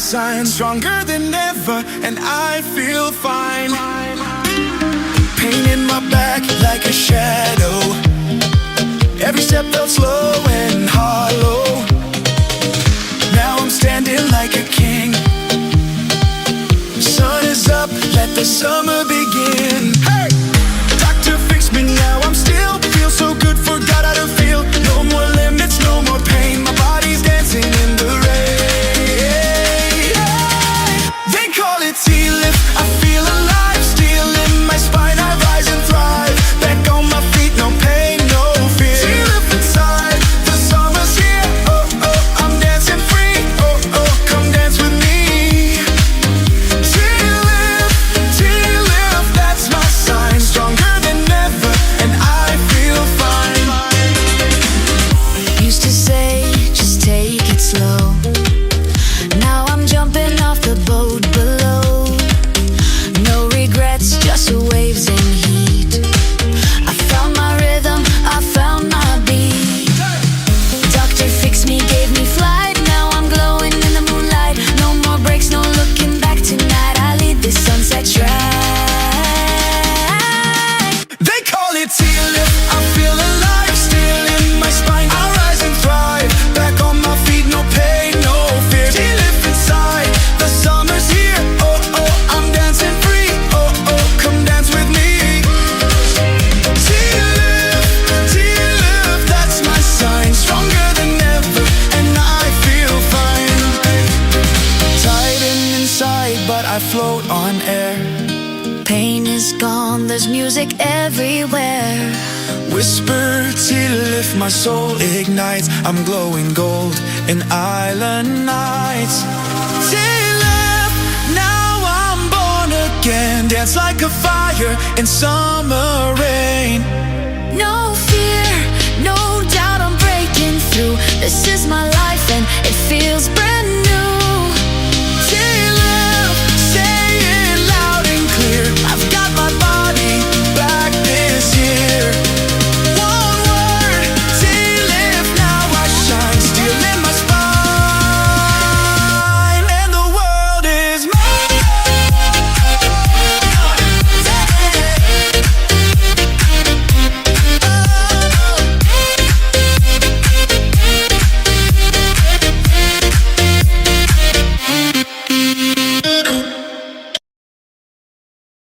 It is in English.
sign, stronger than ever, and I feel fine. Pain in my back like a shadow. Every step felt slow and hollow. Now I'm standing like a king. Sun is up, let the summer begin. Hey! Doctor, fix me now, I'm still feel so good, forgot how to feel. No more limits, no more pain, my body's dancing in the rain. They call it T-lift, I feel alive, still in my spine, I rise and thrive. Back on my feet, no pain, no fear. T-lift inside, the summer's here. Oh, oh, I'm dancing free. Oh, oh, come dance with me. T-lift, that's my sign. Stronger than ever, and I feel fine. Used to say, just take it slow. Now I'm jumping off the boat below. No regrets, just waves and heat. I found my rhythm, I found my beat. Doctor fixed me, gave me flight. Now I'm glowing in the moonlight. No more breaks, no looking back tonight. I lead this sunset track. They call it T-lift, I feel alive, still in my spine, I rise and thrive. Back on my feet, no pain, no fear. T-lift inside, the summer's here. Oh, oh, I'm dancing free. Oh, oh, come dance with me. T-lift, that's my sign. Stronger than ever, and I feel fine. Tighten inside, but I float on air. Pain is gone, there's music everywhere. Whisper T-lift, my soul ignites. I'm glowing gold in island nights. T-lift, now I'm born again. Dance like a fire in summer rain. No